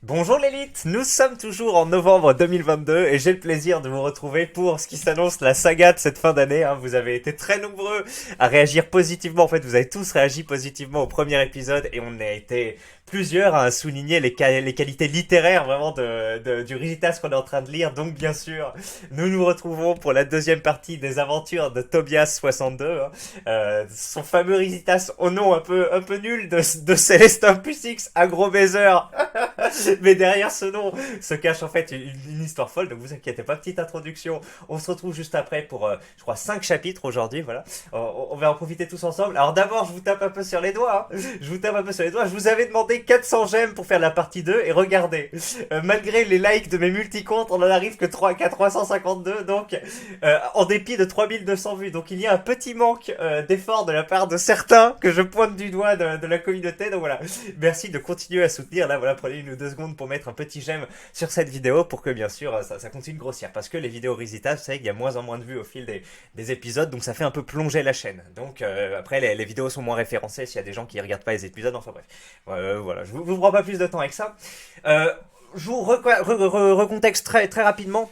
Bonjour l'élite, nous sommes toujours en novembre 2022 et j'ai le plaisir de vous retrouver pour ce qui s'annonce la saga de cette fin d'année. Vous avez été très nombreux à réagir positivement, en fait vous avez tous réagi positivement au premier épisode et on a été plusieurs à souligner les qualités littéraires vraiment du Rigitas qu'on est en train de lire. Donc bien sûr, nous nous retrouvons pour la deuxième partie des aventures de Tobias 62. Son fameux Rigitas au nom un peu nul de Célestin Pucix, un gros baiser. Mais derrière ce nom se cache en fait une histoire folle, donc vous inquiétez pas, petite introduction. On se retrouve juste après pour, je crois, 5 chapitres aujourd'hui, voilà. On va en profiter tous ensemble. Alors d'abord, je vous tape un peu sur les doigts, hein. Je vous tape un peu sur les doigts. Je vous avais demandé 400 j'aime pour faire la partie 2, et regardez, malgré les likes de mes multicomptes, on en arrive qu'à 352, donc en dépit de 3200 vues. Donc il y a un petit manque d'effort de la part de certains que je pointe du doigt de la communauté, donc voilà. Merci de continuer à soutenir, là voilà, prenez une ou deux secondes pour mettre un petit j'aime sur cette vidéo pour que bien sûr ça continue de grossir, parce que les vidéos Risita, vous savez qu'il y a moins en moins de vues au fil des épisodes, donc ça fait un peu plonger la chaîne. Donc après les vidéos sont moins référencées s'il y a des gens qui regardent pas les épisodes, enfin bref. Voilà, je vous prends pas plus de temps avec ça. Je vous recontexte très rapidement.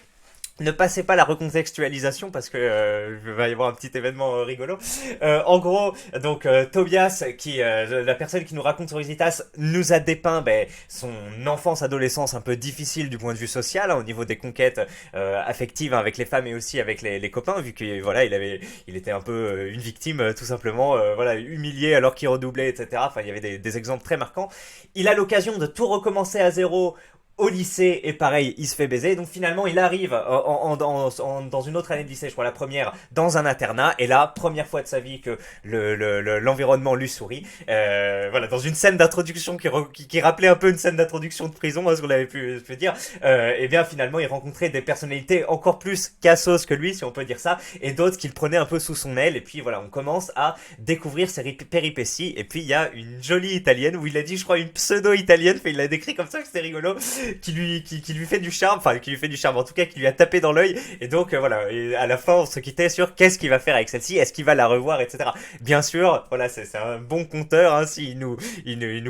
Ne passez pas la recontextualisation parce que il va y avoir un petit événement rigolo. En gros, donc Tobias, la personne qui nous raconte sur Isitas, nous a dépeint son enfance, adolescence un peu difficile du point de vue social, au niveau des conquêtes affectives avec les femmes et aussi avec les copains, vu que voilà, il était un peu une victime tout simplement, voilà, humilié alors qu'il redoublait, etc. Enfin, il y avait des exemples très marquants. Il a l'occasion de tout recommencer à zéro au lycée et pareil il se fait baiser, donc finalement il arrive dans une autre année de lycée, je crois la première, dans un internat, et là première fois de sa vie que l'environnement lui sourit, voilà, dans une scène d'introduction qui rappelait un peu une scène d'introduction de prison, ce qu'on avait pu dire, et bien finalement il rencontrait des personnalités encore plus cassos que lui, si on peut dire ça, et d'autres qu'il prenait un peu sous son aile, et puis voilà, on commence à découvrir ses péripéties. Et puis il y a une jolie italienne, où il a dit je crois une pseudo italienne, il l'a décrit comme ça, que c'était rigolo, qui lui fait du charme, enfin qui lui fait du charme en tout cas, qui lui a tapé dans l'œil, et donc voilà, et à la fin on se quittait sur qu'est-ce qu'il va faire avec celle-ci, est-ce qu'il va la revoir, etc. Bien sûr, voilà, c'est un bon conteur, hein, s'il nous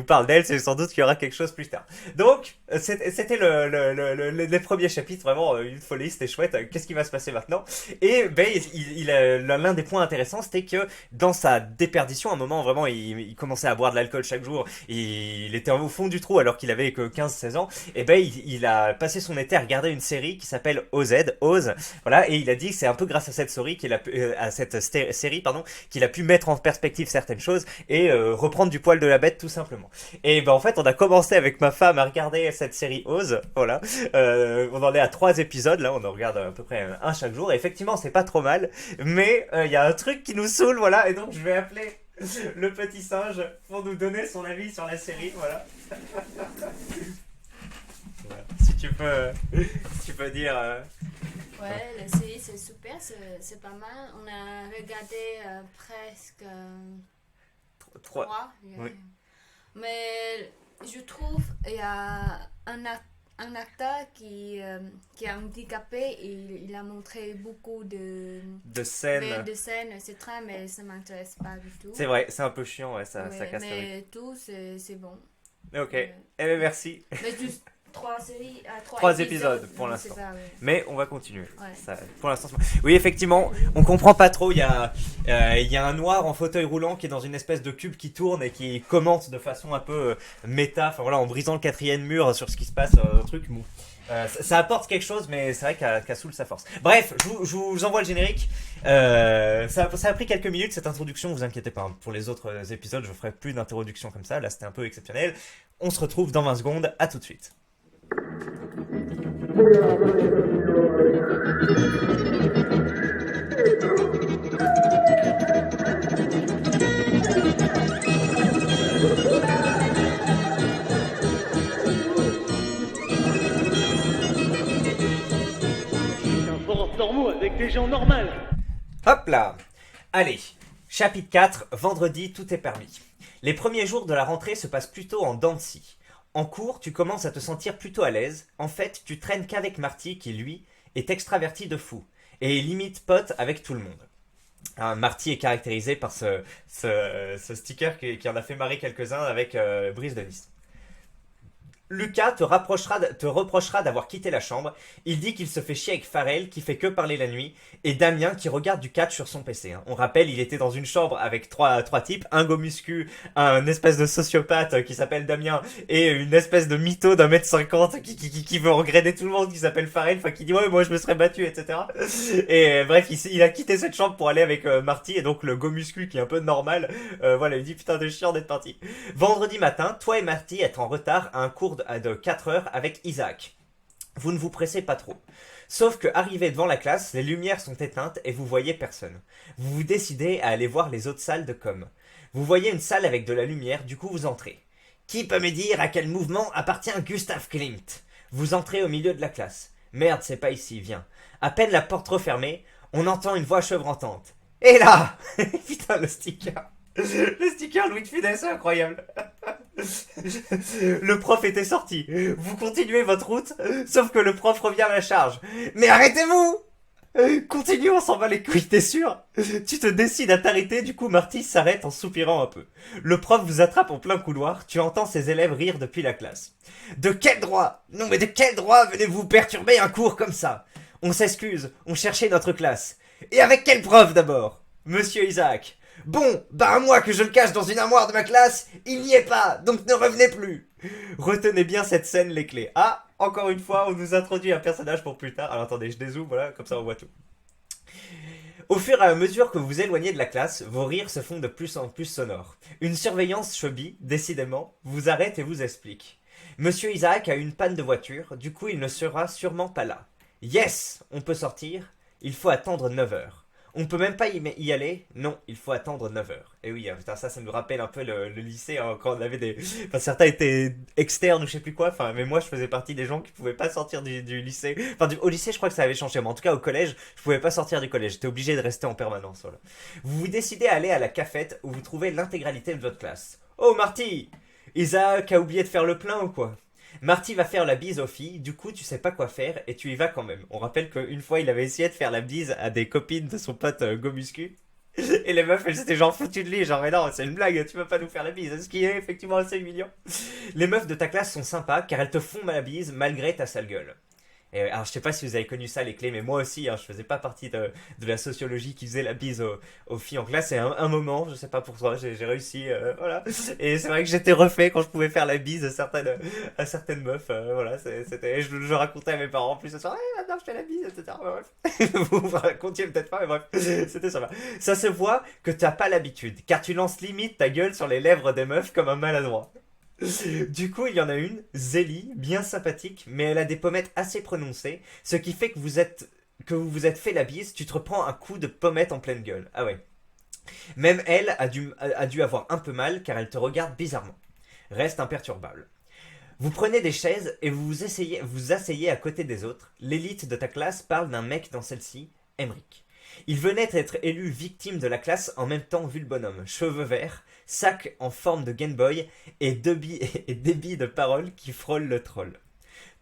parle d'elle, c'est sans doute qu'il y aura quelque chose plus tard. Donc c'était les premiers chapitres, vraiment une folie, c'était chouette. Qu'est-ce qui va se passer maintenant? Et l'un des points intéressants, c'était que dans sa déperdition, à un moment vraiment il commençait à boire de l'alcool chaque jour, il était au fond du trou alors qu'il avait que 15-16 ans, et il a passé son été à regarder une série qui s'appelle Oz, voilà, et il a dit que c'est un peu grâce à cette série qu'il a pu mettre en perspective certaines choses et reprendre du poil de la bête tout simplement. Et en fait on a commencé avec ma femme à regarder cette série Oz, voilà, on en est à 3 épisodes, là on en regarde à peu près un chaque jour, et effectivement c'est pas trop mal, mais il y a un truc qui nous saoule, voilà, et donc je vais appeler le petit singe pour nous donner son avis sur la série, voilà. Si tu peux dire. Ouais, la série c'est super, c'est pas mal. On a regardé presque Trois. trois. Oui. Mais je trouve il y a un acteur qui est handicapé et il a montré beaucoup De scène. de scènes, c'est très, mais ça m'intéresse pas du tout. C'est vrai, c'est un peu chiant, ouais, ça Ouais, casse le rythme. mais tout c'est bon. Ok, Euh, eh bien merci. mais juste trois séries, trois 3 épisodes pour je l'instant. sais pas, ouais. Mais on va continuer. Ouais. Ça, pour l'instant, oui, effectivement, on comprend pas trop. Il y a un noir en fauteuil roulant qui est dans une espèce de cube qui tourne et qui commente de façon un peu méta, enfin voilà, en brisant le quatrième mur sur ce qui se passe, un truc mou. Ça apporte quelque chose, mais c'est vrai qu'à Soul ça force. Bref, je vous envoie le générique. Ça a pris quelques minutes cette introduction, vous inquiétez pas. Pour les autres épisodes, je ferai plus d'introduction comme ça. Là, c'était un peu exceptionnel. On se retrouve dans 20 secondes. À tout de suite. Un forum normaux avec des gens normaux. Hop là. Allez, chapitre 4, vendredi, tout est permis. Les premiers jours de la rentrée se passent plutôt en dents de scie. En cours, tu commences à te sentir plutôt à l'aise. En fait, tu traînes qu'avec Marty qui, lui, est extraverti de fou et est limite pote avec tout le monde. Marty est caractérisé par ce sticker qui en a fait marrer quelques-uns avec Brice de Nice. Lucas te reprochera d'avoir quitté la chambre. Il dit qu'il se fait chier avec Pharrell qui fait que parler la nuit et Damien qui regarde du catch sur son PC. Hein. On rappelle, il était dans une chambre avec trois types, un go muscu, un espèce de sociopathe qui s'appelle Damien et une espèce de mytho d'1m50 qui veut regretter tout le monde qui s'appelle Pharrell, enfin qui dit ouais moi je me serais battu, etc. Et bref, il a quitté cette chambre pour aller avec Marty et donc le go muscu qui est un peu normal, voilà, il dit putain de chiant d'être parti. Vendredi matin, toi et Marty êtes en retard à un cours de 4 heures avec Isaac. Vous ne vous pressez pas trop. Sauf que, arrivé devant la classe, les lumières sont éteintes et vous voyez personne. Vous vous décidez à aller voir les autres salles de com. Vous voyez une salle avec de la lumière, du coup vous entrez. Qui peut me dire à quel mouvement appartient Gustav Klimt? Vous entrez au milieu de la classe. Merde, c'est pas ici, viens. À peine la porte refermée, on entend une voix chevrotante. Et là putain, le sticker. Le sticker Louis de Funès, c'est incroyable. Le prof était sorti. Vous continuez votre route, sauf que le prof revient à la charge. Mais arrêtez-vous! Continue, on s'en va les couilles, t'es sûr? Tu te décides à t'arrêter, du coup Marty s'arrête en soupirant un peu. Le prof vous attrape en plein couloir, tu entends ses élèves rire depuis la classe. De quel droit? Non mais de quel droit venez-vous perturber un cours comme ça? On s'excuse, on cherchait notre classe. Et avec quel prof d'abord? Monsieur Isaac. Bon, bah à moi que je le cache dans une armoire de ma classe, il n'y est pas, donc ne revenez plus. Retenez bien cette scène, les clés. Ah, encore une fois, on nous introduit un personnage pour plus tard. Alors attendez, je dézoome, voilà, comme ça on voit tout. Au fur et à mesure que vous éloignez de la classe, vos rires se font de plus en plus sonores. Une surveillance chubby, décidément, vous arrête et vous explique. Monsieur Isaac a eu une panne de voiture, du coup il ne sera sûrement pas là. Yes, on peut sortir, il faut attendre 9 heures. On peut même pas y aller? Non, il faut attendre 9 heures. Et oui, putain, ça me rappelle un peu le lycée, hein, quand on avait des... Enfin, certains étaient externes ou je sais plus quoi, enfin, mais moi je faisais partie des gens qui pouvaient pas sortir du lycée. Enfin, au lycée, je crois que ça avait changé, mais en tout cas au collège, je pouvais pas sortir du collège. J'étais obligé de rester en permanence, voilà. Vous vous décidez à aller à la cafette où vous trouvez l'intégralité de votre classe. Oh, Marty! Isaac a oublié de faire le plein ou quoi? Marty va faire la bise aux filles, du coup tu sais pas quoi faire et tu y vas quand même. On rappelle qu'une fois il avait essayé de faire la bise à des copines de son pote Gomuscu. Et les meufs elles s'étaient genre foutues de lui, genre mais non c'est une blague, tu vas pas nous faire la bise, ce qui est effectivement assez humiliant. Les meufs de ta classe sont sympas car elles te font la bise malgré ta sale gueule. Et alors je sais pas si vous avez connu ça les clés, mais moi aussi hein, je faisais pas partie de la sociologie qui faisait la bise aux filles en classe. Et un moment, je sais pas pourquoi, j'ai réussi, voilà. Et c'est vrai que j'étais refait quand je pouvais faire la bise à certaines meufs, voilà. C'était, je racontais à mes parents en plus ce soir, maintenant je fais la bise, etc. Bref. Vous racontiez peut-être pas, mais bref, c'était ça. Ça se voit que t'as pas l'habitude, car tu lances limite ta gueule sur les lèvres des meufs comme un maladroit. Du coup, il y en a une, Zélie, bien sympathique, mais elle a des pommettes assez prononcées, ce qui fait que vous vous êtes fait la bise, tu te reprends un coup de pommette en pleine gueule. Ah ouais. Même elle a dû avoir un peu mal, car elle te regarde bizarrement. Reste imperturbable. Vous prenez des chaises et vous asseyez à côté des autres. L'élite de ta classe parle d'un mec dans celle-ci, Emric. Il venait d'être élu victime de la classe en même temps vu le bonhomme. Cheveux verts, sac en forme de Game Boy et débit de parole qui frôle le troll.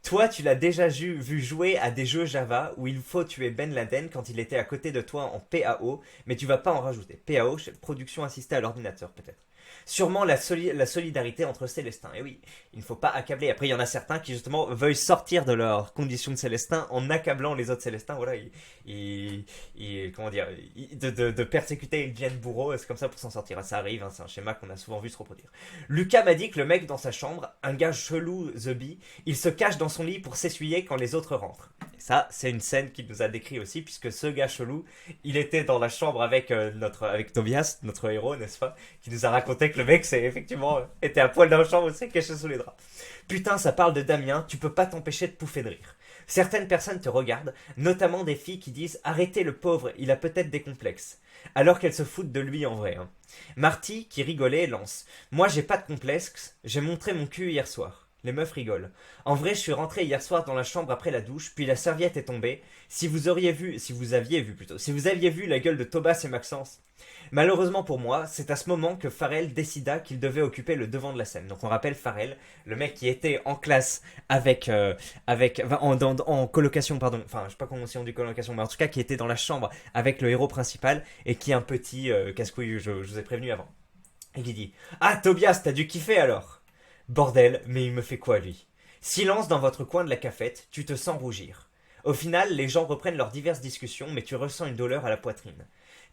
Toi, tu l'as déjà vu jouer à des jeux Java où il faut tuer Ben Laden quand il était à côté de toi en PAO, mais tu vas pas en rajouter. PAO, production assistée à l'ordinateur peut-être. Sûrement la solidarité entre Célestins. Et oui, il ne faut pas accabler. Après, il y en a certains qui justement veulent sortir de leur condition de Célestins en accablant les autres Célestins. Voilà, comment dire, de persécuter, ils deviennent bourreaux. C'est comme ça pour s'en sortir. Ça arrive, hein, c'est un schéma qu'on a souvent vu se reproduire. Lucas m'a dit que le mec dans sa chambre, un gars chelou, The Bee, il se cache dans son lit pour s'essuyer quand les autres rentrent. Et ça, c'est une scène qu'il nous a décrit aussi, puisque ce gars chelou, il était dans la chambre avec Tobias, notre héros, n'est-ce pas, qui nous a raconté que le mec, était à poil dans la chambre, s'est caché sous les draps. Putain, ça parle de Damien, tu peux pas t'empêcher de pouffer de rire. Certaines personnes te regardent, notamment des filles qui disent « Arrêtez le pauvre, il a peut-être des complexes », alors qu'elles se foutent de lui en vrai. Hein. Marty, qui rigolait, lance « Moi, j'ai pas de complexe, j'ai montré mon cul hier soir. » Les meufs rigolent. En vrai, je suis rentré hier soir dans la chambre après la douche, puis la serviette est tombée. Si vous aviez vu la gueule de Tobias et Maxence. Malheureusement pour moi, c'est à ce moment que Pharrell décida qu'il devait occuper le devant de la scène. Donc on rappelle Pharrell, le mec qui était en classe en colocation, pardon. Enfin, je sais pas comment on dit colocation, mais en tout cas qui était dans la chambre avec le héros principal et qui est un petit casse-couille, je vous ai prévenu avant. Et qui dit « Ah, Tobias, t'as dû kiffer alors !» Bordel, mais il me fait quoi lui? Silence dans votre coin de la cafette, tu te sens rougir. Au final, les gens reprennent leurs diverses discussions, mais tu ressens une douleur à la poitrine.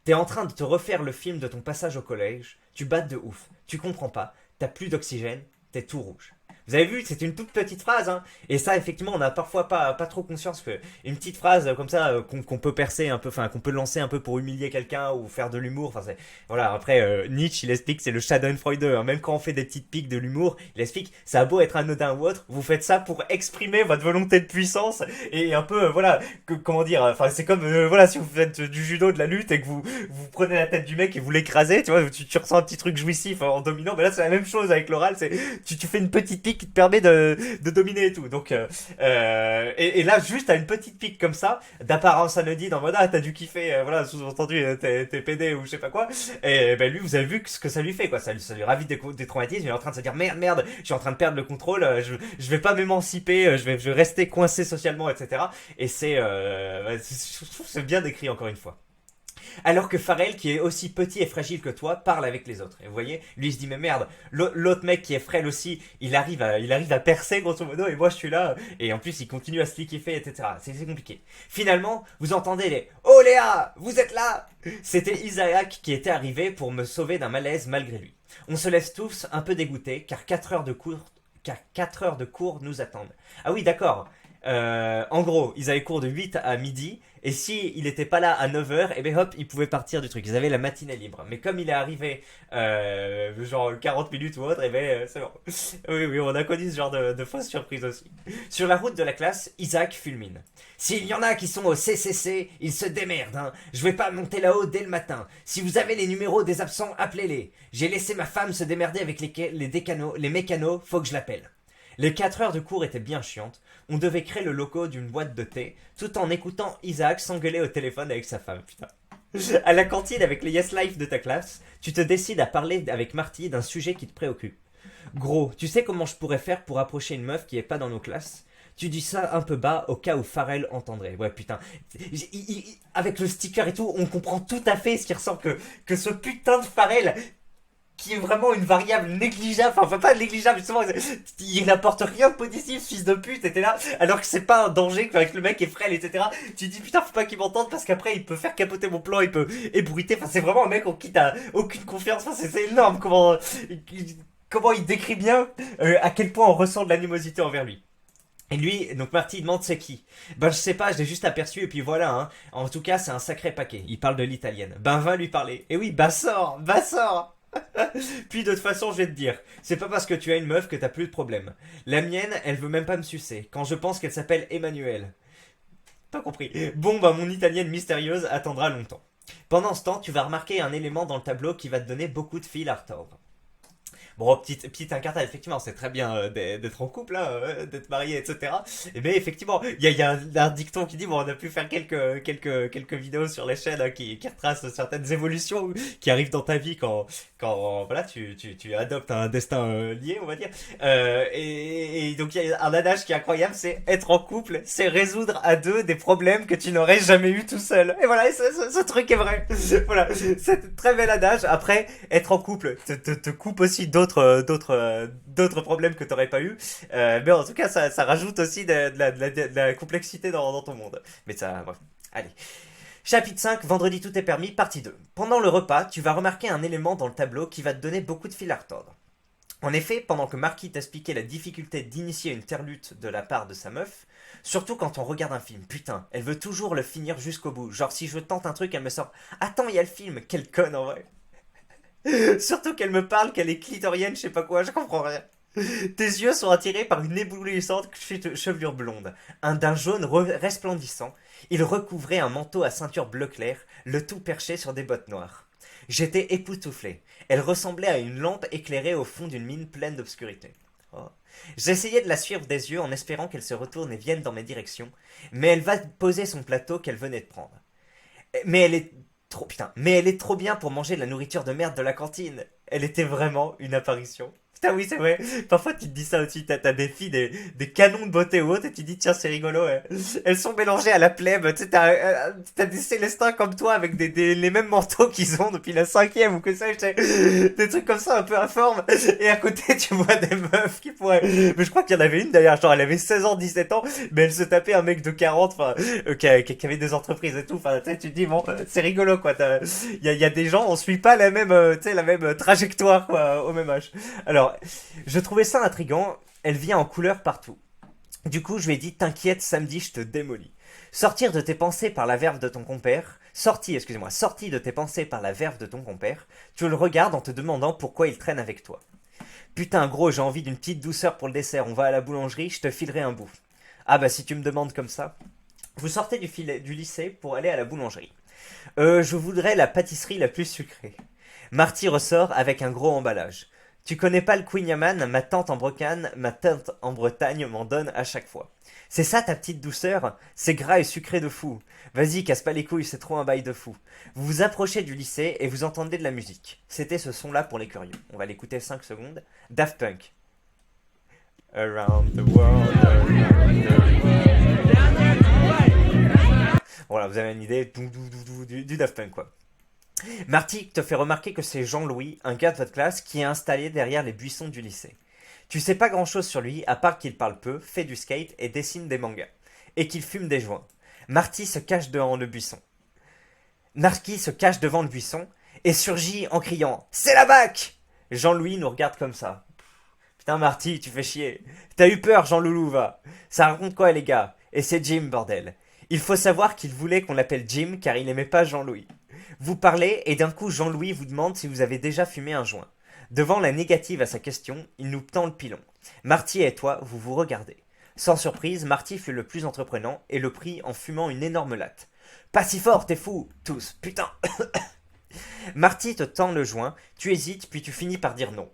T'es en train de te refaire le film de ton passage au collège, tu battes de ouf, tu comprends pas, t'as plus d'oxygène, t'es tout rouge. Vous avez vu, c'est une toute petite phrase, hein. Et ça, effectivement, on n'a parfois pas trop conscience que une petite phrase comme ça, qu'on peut percer un peu, enfin, qu'on peut lancer un peu pour humilier quelqu'un ou faire de l'humour. Enfin, voilà. Après, Nietzsche, il explique, c'est le Schadenfreude. Hein. Même quand on fait des petites piques de l'humour, il explique, ça a beau être anodin ou autre, vous faites ça pour exprimer votre volonté de puissance et un peu, voilà, comment dire. Enfin, c'est comme, voilà, si vous faites du judo, de la lutte et que vous prenez la tête du mec et vous l'écrasez, tu vois, tu ressens un petit truc jouissif en dominant. Mais là, c'est la même chose avec l'oral. C'est, tu fais une petite pique qui te permet de dominer et tout. Donc, et là, juste à une petite pique comme ça, d'apparence anodine, en mode, ah, t'as dû kiffer, voilà, sous-entendu, t'es pédé ou je sais pas quoi. Et ben, lui, vous avez vu ce que ça lui fait, quoi. Ça lui ravit des traumatismes. Il est en train de se dire, merde, je suis en train de perdre le contrôle, je vais pas m'émanciper, je vais rester coincé socialement, etc. Et je trouve que c'est bien décrit encore une fois. Alors que Pharrell, qui est aussi petit et fragile que toi, parle avec les autres. Et vous voyez, lui il se dit mais merde, l'autre mec qui est frêle aussi, il arrive à percer grosso modo et moi je suis là. Et en plus il continue à se liquéfier, etc. C'est compliqué. Finalement, vous entendez les "Oh Léa, vous êtes là!" C'était Isaac qui était arrivé pour me sauver d'un malaise malgré lui. On se laisse tous un peu dégoûtés car 4 heures de cours nous attendent. Ah oui, d'accord. En gros, ils avaient cours de 8 à midi, et si il était pas là à 9h, et ben hop, ils pouvaient partir du truc. Ils avaient la matinée libre. Mais comme il est arrivé, genre 40 minutes ou autre, et ben c'est bon. Oui, on a connu ce genre de fausses surprises aussi. Sur la route de la classe, Isaac fulmine. S'il y en a qui sont au CCC, ils se démerdent, hein. Je vais pas monter là-haut dès le matin. Si vous avez les numéros des absents, appelez-les. J'ai laissé ma femme se démerder avec les mécanos, faut que je l'appelle. Les 4 heures de cours étaient bien chiantes. On devait créer le logo d'une boîte de thé, tout en écoutant Isaac s'engueuler au téléphone avec sa femme, putain. À la cantine avec les Yes Life de ta classe, tu te décides à parler avec Marty d'un sujet qui te préoccupe. Gros, tu sais comment je pourrais faire pour approcher une meuf qui est pas dans nos classes? Tu dis ça un peu bas au cas où Pharrell entendrait. Ouais, putain. Avec le sticker et tout, on comprend tout à fait ce qui ressort que ce putain de Pharrell, qui est vraiment une variable négligeable, enfin pas négligeable justement, il n'apporte rien de positif, fils de pute, et t'es là, alors que c'est pas un danger, avec le mec est frêle, etc. Tu te dis putain faut pas qu'il m'entende parce qu'après il peut faire capoter mon plan, il peut ébruiter, enfin c'est vraiment un mec en qui t'as aucune confiance, enfin c'est énorme comment il décrit bien à quel point on ressent de l'animosité envers lui. Et lui, donc Marty demande c'est qui. Ben je sais pas, je l'ai juste aperçu et puis voilà, hein. En tout cas c'est un sacré paquet, il parle de l'italienne. Ben va lui parler. Et oui, bah sors. Puis de toute façon, je vais te dire, c'est pas parce que tu as une meuf que t'as plus de problème. La mienne, elle veut même pas me sucer, quand je pense qu'elle s'appelle Emmanuel. Pas compris. Bon, bah mon italienne mystérieuse attendra longtemps. Pendant ce temps, tu vas remarquer un élément dans le tableau qui va te donner beaucoup de fil à retordre. Bon, petite incartade, effectivement, c'est très bien d'être en couple, là, d'être marié, etc. Mais effectivement, il y a un dicton qui dit, bon, on a pu faire quelques vidéos sur les chaînes hein, qui retracent certaines évolutions qui arrivent dans ta vie quand voilà, tu adoptes un destin lié, on va dire. Et donc, il y a un adage qui est incroyable, c'est être en couple, c'est résoudre à deux des problèmes que tu n'aurais jamais eu tout seul. Et voilà, ce truc est vrai. Voilà, c'est un très bel adage. Après, être en couple te coupe aussi d'autres problèmes que t'aurais pas eu, mais en tout cas ça rajoute aussi de la complexité dans ton monde, mais ça bref. Allez, chapitre 5, vendredi tout est permis, partie 2. Pendant le repas, tu vas remarquer un élément dans le tableau qui va te donner beaucoup de fil à retordre. En effet, pendant que Marky t'expliquait la difficulté d'initier une terlute de la part de sa meuf, surtout quand on regarde un film, putain, elle veut toujours le finir jusqu'au bout, genre si je tente un truc elle me sort « Attends, il y a le film !» Quelle conne en vrai. Surtout qu'elle me parle qu'elle est clitorienne, je sais pas quoi, je comprends rien. Tes yeux sont attirés par une éblouissante chevelure blonde, d'un jaune resplendissant. Il recouvrait un manteau à ceinture bleu clair, le tout perché sur des bottes noires. J'étais époustouflé. Elle ressemblait à une lampe éclairée au fond d'une mine pleine d'obscurité. Oh. J'essayais de la suivre des yeux en espérant qu'elle se retourne et vienne dans mes directions, mais elle va poser son plateau qu'elle venait de prendre. Mais elle est trop bien pour manger de la nourriture de merde de la cantine. Elle était vraiment une apparition. Putain, oui, c'est vrai. Parfois, tu te dis ça aussi. T'as des filles, des canons de beauté ou autre, et tu te dis, tiens, c'est rigolo. Elles sont mélangées à la plèbe. Tu sais, t'as des Célestins comme toi avec les mêmes manteaux qu'ils ont depuis la cinquième ou que sais-je. Des trucs comme ça, un peu informes. Et à côté, tu vois des meufs qui pourraient. Mais je crois qu'il y en avait une d'ailleurs, genre, elle avait 16 ans, 17 ans, mais elle se tapait un mec de 40, enfin, qui avait des entreprises et tout. Enfin, tu sais, tu te dis, bon, c'est rigolo, quoi. Il y a des gens, on suit pas la même, tu sais, la même trajectoire, quoi, au même âge. Alors, je trouvais ça intriguant. Elle vient en couleur partout. Du coup, je lui ai dit, t'inquiète, samedi, je te démolis. Sortir de tes pensées par la verve de ton compère. Sorti de tes pensées par la verve de ton compère. Tu le regardes en te demandant pourquoi il traîne avec toi. Putain, gros, j'ai envie d'une petite douceur pour le dessert. On va à la boulangerie, je te filerai un bout. Ah bah, si tu me demandes comme ça. Vous sortez du lycée pour aller à la boulangerie. Je voudrais la pâtisserie la plus sucrée. Marty ressort avec un gros emballage. Tu connais pas le Queen Yaman, ma tante en Bretagne m'en donne à chaque fois. C'est ça ta petite douceur? C'est gras et sucré de fou. Vas-y, casse pas les couilles, c'est trop un bail de fou. Vous vous approchez du lycée et vous entendez de la musique. C'était ce son-là pour les curieux. On va l'écouter 5 secondes. Daft Punk. Around the world, around the world. Voilà, vous avez une idée du Daft Punk, quoi. Marty te fait remarquer que c'est Jean-Louis, un gars de votre classe, qui est installé derrière les buissons du lycée. Tu sais pas grand-chose sur lui, à part qu'il parle peu, fait du skate et dessine des mangas. Et qu'il fume des joints. Marty se cache devant le buisson. Marty se cache devant le buisson et surgit en criant « C'est la BAC !» Jean-Louis nous regarde comme ça. Putain Marty, tu fais chier. T'as eu peur, Jean-Loulou, va. Ça raconte quoi les gars? Et c'est Jim, bordel. Il faut savoir qu'il voulait qu'on l'appelle Jim car il n'aimait pas Jean-Louis. Vous parlez et d'un coup Jean-Louis vous demande si vous avez déjà fumé un joint. Devant la négative à sa question, il nous tend le pilon. Marty et toi, vous vous regardez. Sans surprise, Marty fut le plus entreprenant et le prit en fumant une énorme latte. Pas si fort, t'es fou, tous, putain. Marty te tend le joint, tu hésites puis tu finis par dire non.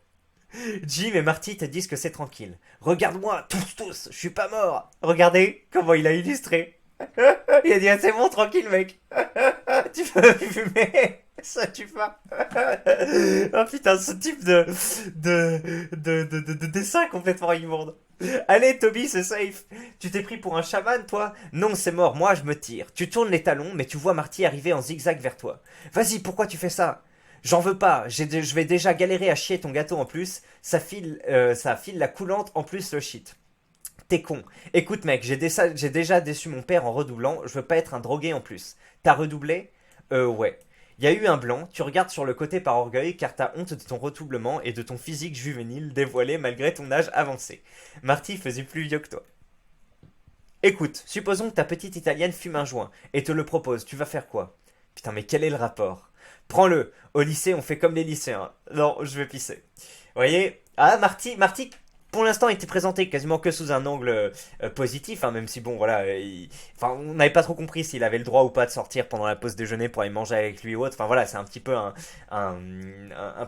Jim et Marty te disent que c'est tranquille. Regarde-moi, tous, je suis pas mort. Regardez comment il a illustré. Il a dit, ah, c'est bon, tranquille, mec. Tu peux fumer. Ça tue pas. Oh putain, ce type de dessin complètement immonde. Allez, Toby, c'est safe. Tu t'es pris pour un chaman, toi? Non, c'est mort, moi je me tire. Tu tournes les talons, mais tu vois Marty arriver en zigzag vers toi. Vas-y, pourquoi tu fais ça? J'en veux pas, je vais déjà galérer à chier ton gâteau en plus. Ça file la coulante en plus le shit. T'es con. Écoute mec, j'ai déjà déçu mon père en redoublant, je veux pas être un drogué en plus. T'as redoublé? Ouais. Il y a eu un blanc, tu regardes sur le côté par orgueil car t'as honte de ton redoublement et de ton physique juvénile dévoilé malgré ton âge avancé. Marty faisait plus vieux que toi. Écoute, supposons que ta petite italienne fume un joint et te le propose, tu vas faire quoi? Putain mais quel est le rapport? Prends-le, au lycée on fait comme les lycéens. Non, je vais pisser. Vous voyez? Ah Marty, pour l'instant, il était présenté quasiment que sous un angle positif, hein, même si bon, voilà, enfin, on n'avait pas trop compris s'il avait le droit ou pas de sortir pendant la pause déjeuner pour aller manger avec lui ou autre. Enfin voilà, c'est un petit peu un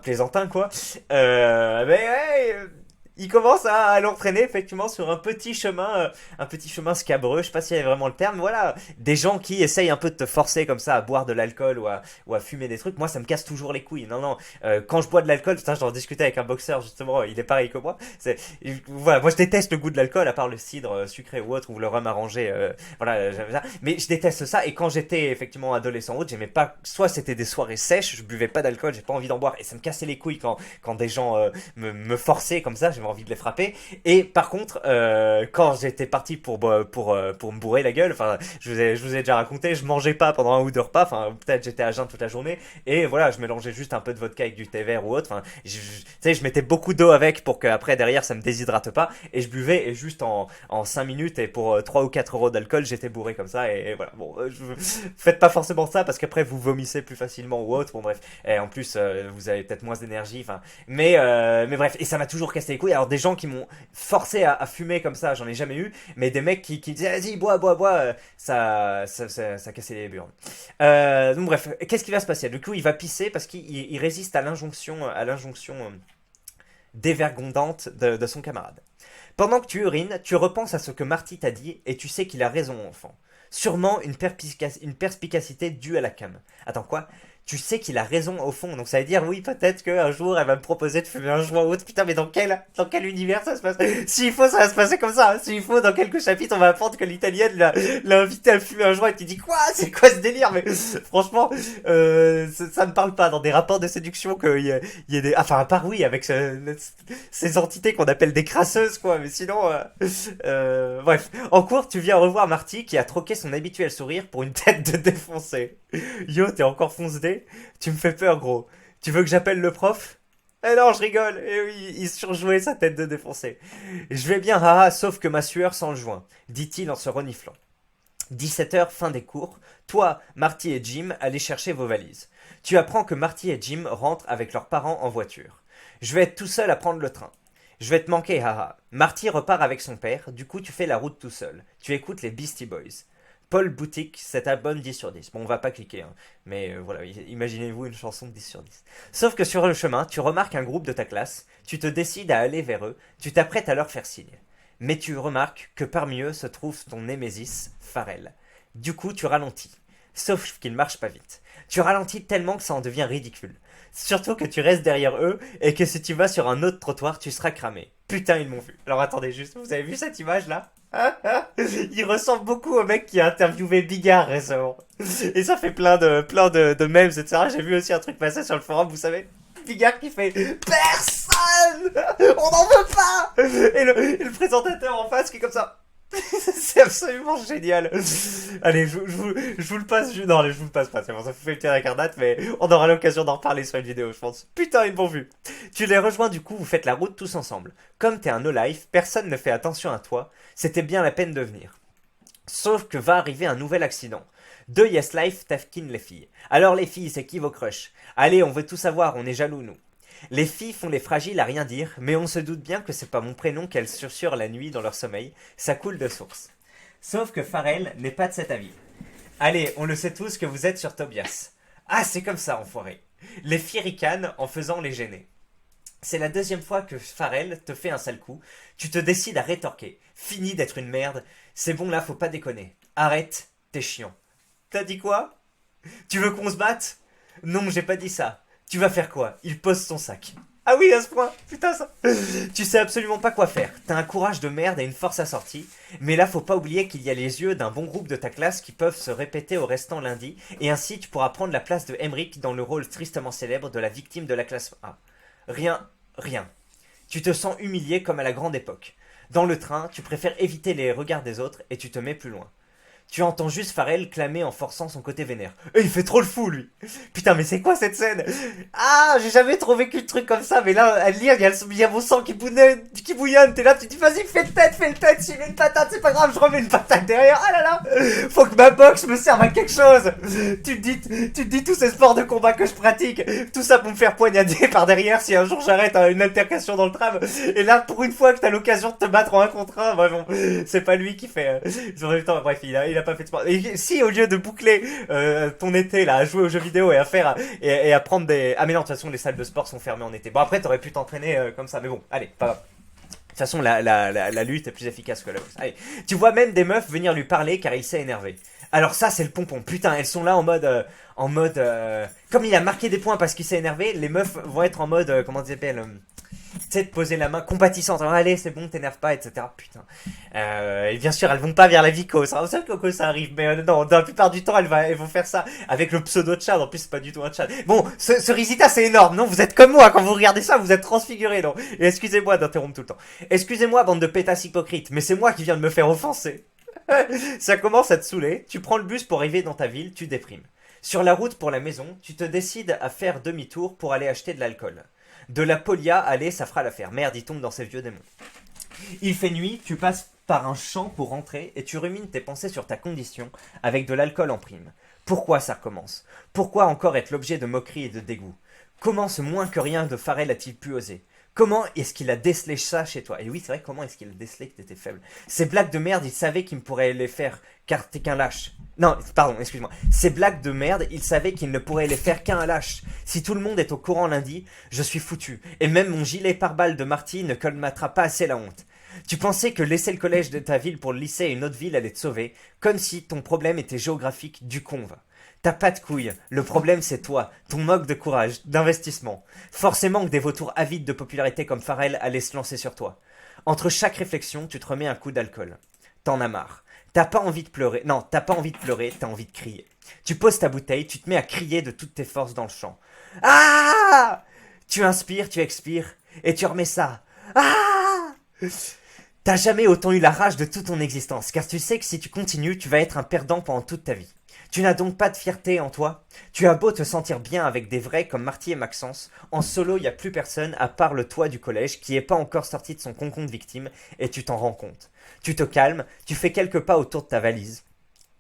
plaisantin quoi. Mais ouais, il commence à l'entraîner effectivement sur un petit chemin scabreux. Je sais pas s'il y avait vraiment le terme. Mais voilà, des gens qui essayent un peu de te forcer comme ça à boire de l'alcool ou à fumer des trucs. Moi, ça me casse toujours les couilles. Non, non. Quand je bois de l'alcool, putain, j'en discutais avec un boxeur justement. Il est pareil que moi. Voilà, moi je déteste le goût de l'alcool à part le cidre sucré ou autre ou le rhum arrangé. Voilà, j'aime ça. Mais je déteste ça. Et quand j'étais effectivement adolescent ou autre, j'aimais pas. Soit c'était des soirées sèches, je buvais pas d'alcool, j'ai pas envie d'en boire et ça me cassait les couilles quand des gens me forçaient comme ça. J'avais envie de les frapper. Et par contre, quand j'étais parti pour me bourrer la gueule, enfin, je vous ai déjà raconté, je mangeais pas pendant un ou deux repas, enfin, peut-être j'étais à jeun toute la journée, et voilà, je mélangeais juste un peu de vodka avec du thé vert ou autre, enfin, tu sais, je mettais beaucoup d'eau avec pour qu'après, derrière, ça me déshydrate pas, et je buvais, et juste en 5 minutes, et pour 3 ou 4 euros d'alcool, j'étais bourré comme ça, et voilà, bon, faites pas forcément ça, parce qu'après, vous vomissez plus facilement ou autre, bon bref, et en plus, vous avez peut-être moins d'énergie, enfin, mais bref, et ça m'a toujours cassé les couilles, alors des gens qui m'ont forcé à fumer comme ça, j'en ai jamais eu, mais des mecs qui disaient vas-y bois, ça cassait les burnes. Donc bref, qu'est-ce qui va se passer? Du coup, il va pisser parce qu'il résiste à l'injonction dévergondante de son camarade. Pendant que tu urines, tu repenses à ce que Marty t'a dit et tu sais qu'il a raison, enfant. Sûrement une perspicacité due à la cam. Attends, quoi? tu sais qu'il a raison au fond. Donc ça veut dire, oui, peut-être qu'un jour, elle va me proposer de fumer un joint ou autre. Putain, mais dans quel univers ça se passe? S'il faut, ça va se passer comme ça. S'il faut, dans quelques chapitres, on va apprendre que l'italienne l'a invité à fumer un joint et tu dis, quoi? C'est quoi ce délire? Mais franchement, ça ne parle pas dans des rapports de séduction qu'il y ait des... Enfin, à part, oui, avec ces entités qu'on appelle des crasseuses, quoi. Mais sinon, bref. En cours, tu viens revoir Marty qui a troqué son habituel sourire pour une tête de défoncé. Yo, t'es encore fonce-dé? Tu me fais peur, gros. Tu veux que j'appelle le prof? Eh non, je rigole. Eh oui, il surjouait sa tête de défoncé. Je vais bien, haha, sauf que ma sueur sent le joint, dit-il en se reniflant. 17h, fin des cours. Toi, Marty et Jim, allez chercher vos valises. Tu apprends que Marty et Jim rentrent avec leurs parents en voiture. Je vais être tout seul à prendre le train. Je vais te manquer, haha. Marty repart avec son père, du coup tu fais la route tout seul. Tu écoutes les Beastie Boys. Paul Boutique, cet album 10 sur 10. Bon, on va pas cliquer, hein. Mais voilà, imaginez-vous une chanson de 10 sur 10. Sauf que sur le chemin, tu remarques un groupe de ta classe, tu te décides à aller vers eux, tu t'apprêtes à leur faire signe. Mais tu remarques que parmi eux se trouve ton némésis, Pharrell. Du coup, tu ralentis. Sauf qu'il marche pas vite. Tu ralentis tellement que ça en devient ridicule. Surtout que tu restes derrière eux et que si tu vas sur un autre trottoir, tu seras cramé. Putain, ils m'ont vu. Alors attendez juste, vous avez vu cette image là? Il ressemble beaucoup au mec qui a interviewé Bigard récemment. Et ça fait plein de memes, etc. J'ai vu aussi un truc passer sur le forum, vous savez. Bigard qui fait personne, on n'en veut pas. Et le présentateur en face qui est comme ça. C'est absolument génial. Allez, je vous le passe. Non, allez, je vous le passe pas. C'est bon, ça vous fait une petite incarnate, mais on aura l'occasion d'en reparler sur une vidéo, je pense. Putain, ils m'ont vu. Tu les rejoins du coup, vous faites la route tous ensemble. Comme t'es un no-life, personne ne fait attention à toi. C'était bien la peine de venir. Sauf que va arriver un nouvel accident. Deux Yes Life taquinent les filles. Alors les filles, c'est qui vos crushs? Allez, on veut tout savoir, on est jaloux nous. Les filles font les fragiles à rien dire, mais on se doute bien que c'est pas mon prénom qu'elles susurrent la nuit dans leur sommeil, ça coule de source. Sauf que Pharrell n'est pas de cet avis. Allez, on le sait tous que vous êtes sur Tobias. Ah, c'est comme ça, enfoiré. Les filles ricanent en faisant les gêner. C'est la deuxième fois que Pharrell te fait un sale coup, tu te décides à rétorquer. Fini d'être une merde, c'est bon là, faut pas déconner. Arrête, t'es chiant. T'as dit quoi? Tu veux qu'on se batte? Non, j'ai pas dit ça. Tu vas faire quoi? Il pose son sac. Ah oui, à ce point. Putain, ça. Tu sais absolument pas quoi faire. T'as un courage de merde et une force assortie. Mais là, faut pas oublier qu'il y a les yeux d'un bon groupe de ta classe qui peuvent se répéter au restant lundi. Et ainsi, tu pourras prendre la place de Emmerich dans le rôle tristement célèbre de la victime de la classe A. Rien. Tu te sens humilié comme à la grande époque. Dans le train, tu préfères éviter les regards des autres et tu te mets plus loin. Tu entends juste Pharrell clamer en forçant son côté vénère. Il fait trop le fou, lui. Putain, mais c'est quoi cette scène? Ah, j'ai jamais trop vécu de truc comme ça, mais là, à le lire, il y a mon sang qui bouillonne. T'es là, tu te dis, vas-y, fais le tête, s'il met une patate, c'est pas grave, je remets une patate derrière. Ah là là, faut que ma boxe me serve à quelque chose. Tu te dis tous ces sports de combat que je pratique, tout ça pour me faire poignarder par derrière si un jour j'arrête une altercation dans le tram. Et là, pour une fois que t'as l'occasion de te battre en 1 contre 1, bah bon, c'est pas lui qui fait. Bref, il a pas fait de sport. Et si au lieu de boucler ton été là à jouer aux jeux vidéo et à faire et à prendre des... Ah mais non, de toute façon les salles de sport sont fermées en été. Bon après t'aurais pu t'entraîner comme ça, mais bon, allez, pas grave. De toute façon la lutte est plus efficace que la boxe. Allez, tu vois même des meufs venir lui parler car il s'est énervé. Alors ça c'est le pompon, putain, elles sont là en mode comme il a marqué des points parce qu'il s'est énervé, les meufs vont être en mode comment ça s'appelle tu sais, de poser la main compatissante. Alors, allez, c'est bon, t'énerve pas, etc. Putain. Et bien sûr, elles vont pas vers la vicose. Hein. Vous savez que ça arrive, mais non, dans la plupart du temps, elles vont faire ça avec le pseudo de Chad. En plus, c'est pas du tout un Chad. Bon, ce Rizita, c'est énorme, non? Vous êtes comme moi, quand vous regardez ça, vous êtes transfiguré, non? Et excusez-moi d'interrompre tout le temps. Excusez-moi, bande de pétasses hypocrites, mais c'est moi qui viens de me faire offenser. Ça commence à te saouler. Tu prends le bus pour arriver dans ta ville, tu déprimes. Sur la route pour la maison, tu te décides à faire demi-tour pour aller acheter de l'alcool. De la Polia, allez, ça fera l'affaire. Merde, il tombe dans ces vieux démons. Il fait nuit, tu passes par un champ pour rentrer et tu rumines tes pensées sur ta condition avec de l'alcool en prime. Pourquoi ça recommence? Pourquoi encore être l'objet de moqueries et de dégoût? Comment ce moins que rien de Pharrell a-t-il pu oser? Comment est-ce qu'il a décelé ça chez toi? Et oui, c'est vrai, comment est-ce qu'il a décelé que t'étais faible? Ces blagues de merde, il savait qu'il me pourrait les faire, car t'es qu'un lâche. Non, pardon, excuse-moi. Ces blagues de merde, il savait qu'il ne pourrait les faire qu'un lâche. Si tout le monde est au courant lundi, je suis foutu. Et même mon gilet pare-balles de Marty ne colmatera pas assez la honte. Tu pensais que laisser le collège de ta ville pour le lycée et une autre ville allait te sauver, comme si ton problème était géographique du conve. T'as pas de couilles. Le problème, c'est toi, ton manque de courage, d'investissement. Forcément que des vautours avides de popularité comme Pharrell allaient se lancer sur toi. Entre chaque réflexion, tu te remets un coup d'alcool. T'en as marre. T'as pas envie de pleurer. Non, t'as pas envie de pleurer, t'as envie de crier. Tu poses ta bouteille, tu te mets à crier de toutes tes forces dans le champ. Ah! Tu inspires, tu expires, et tu remets ça. Ah! T'as jamais autant eu la rage de toute ton existence, car tu sais que si tu continues, tu vas être un perdant pendant toute ta vie. Tu n'as donc pas de fierté en toi. Tu as beau te sentir bien avec des vrais comme Marty et Maxence, en solo, il n'y a plus personne à part le toi du collège qui est pas encore sorti de son concombre de victime, et tu t'en rends compte. Tu te calmes, tu fais quelques pas autour de ta valise.